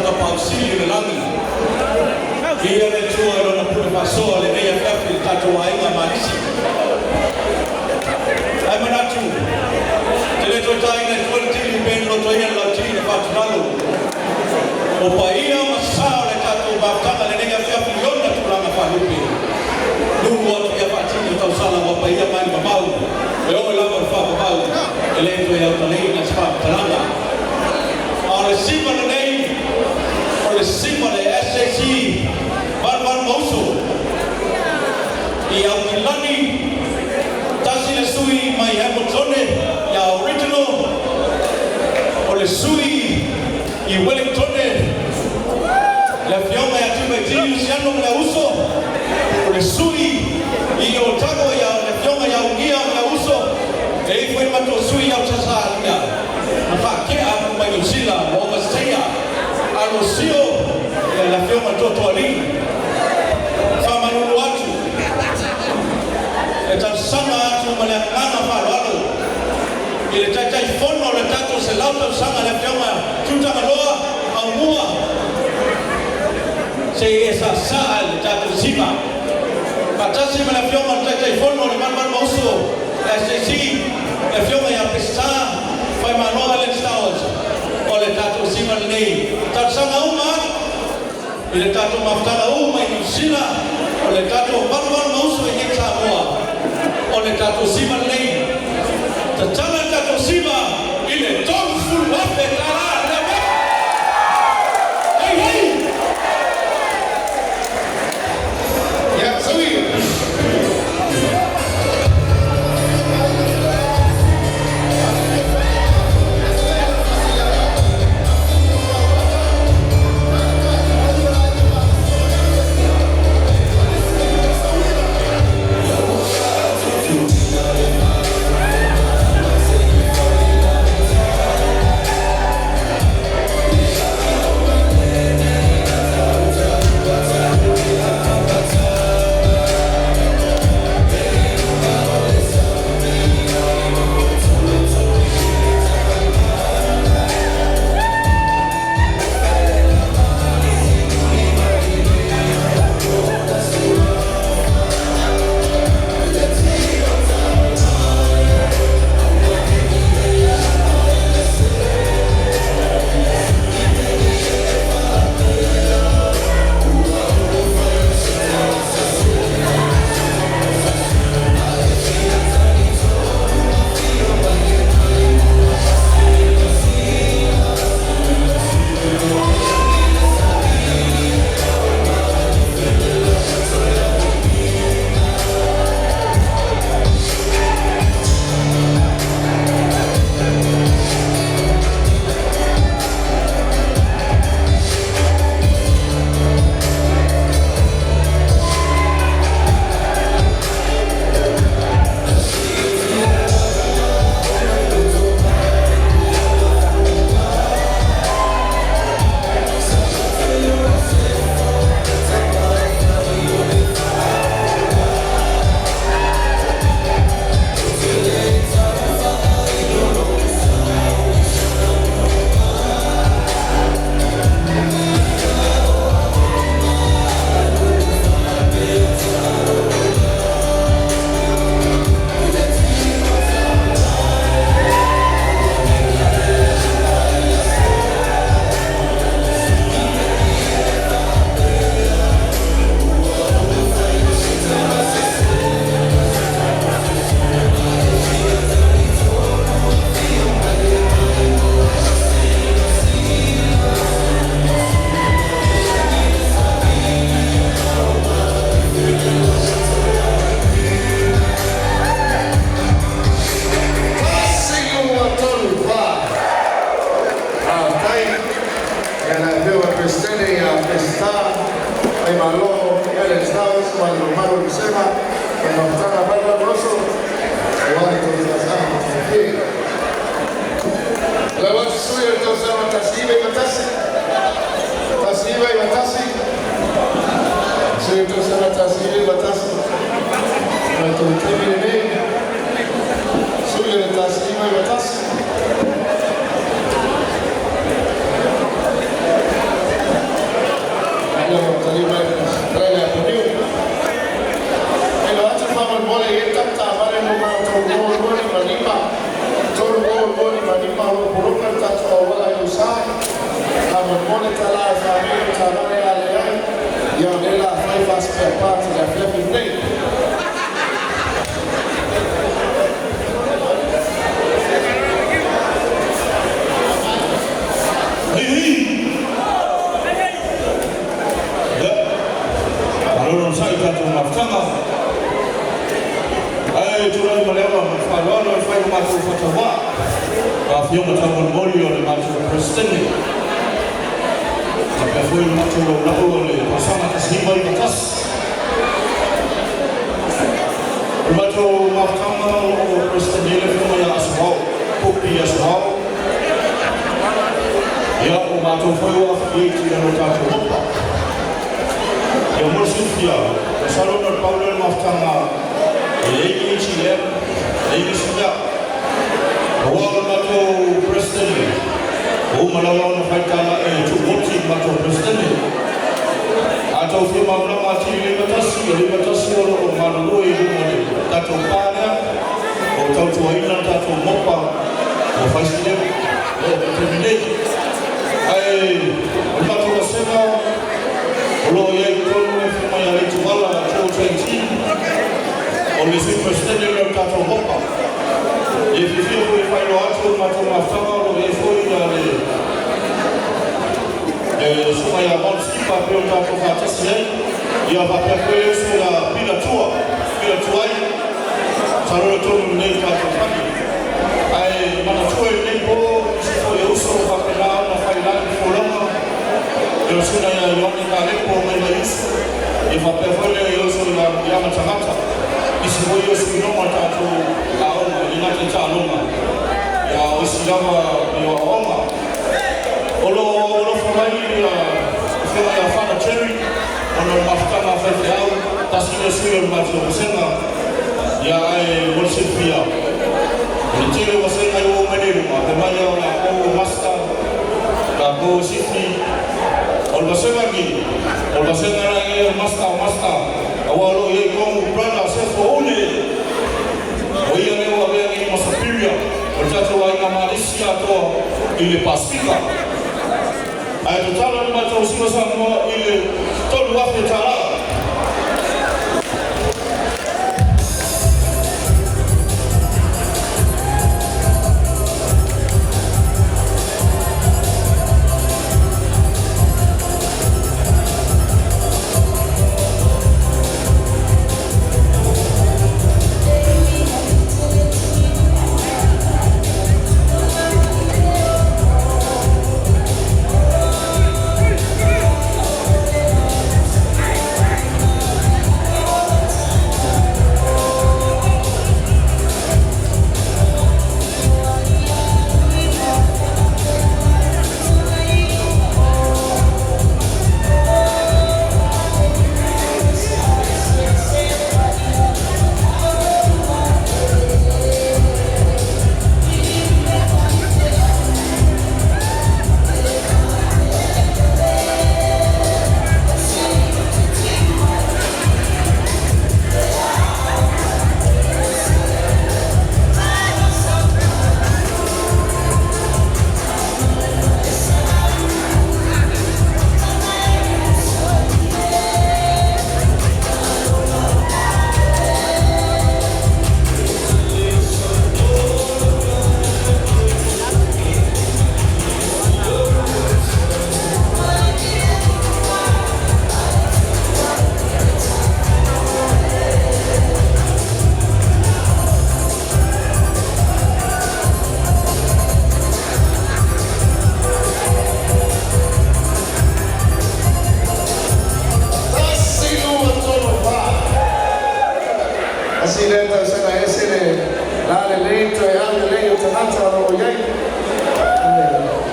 ka pausilio le langi. Ia le tua e rona pule pasoa le mea kapi le tato wainga manisi. Ai manatu, te le totai na tuale tili ben loto ia lau tili patunalo. O pa ia masao le tato baptanga le mea kapi yonda tulanga whalupi. Nungu atu ia patini tau sala wa pa ia mani mabau. E o lava le whapabau. E le to ia utalei na whapatalanga. O le sipa le nei, o le sipa le SAC, Van Mauso. I au ki lani, tasi le sui mai Hamiltone, ia original. O le sui i Wellingtone. Le fionga ia tume tiri siano me la uso. O le sui i Otago ia le fionga ia ungia me la uso. E i fue mato sui au tasa alia. Na whakea mai New Zealand, o Australia, Arosio, e la fioma toto ali. Whamanunu atu. E tarsanga atu ma le nganga whalalo. I le taitai fono le tato se lauta sanga le fioma tutanga loa au mua. Se e sa saa le tato sima. Patasi ma le fioma taitai fono le man mauso. SAC, le fioma ia pesta. Fai manoa le stawaz. O le tato sima nei. Tarsanga uma. I le tato maftanga uma i New Zealand. O le tato barwan mauso i Hek Samoa. O le tato sima nei. Tatanga tato sima i le tongful wape kara le me. Hei hei. Ya, sawi.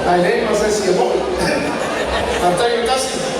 Ai lei mas esse é bom. Até em casa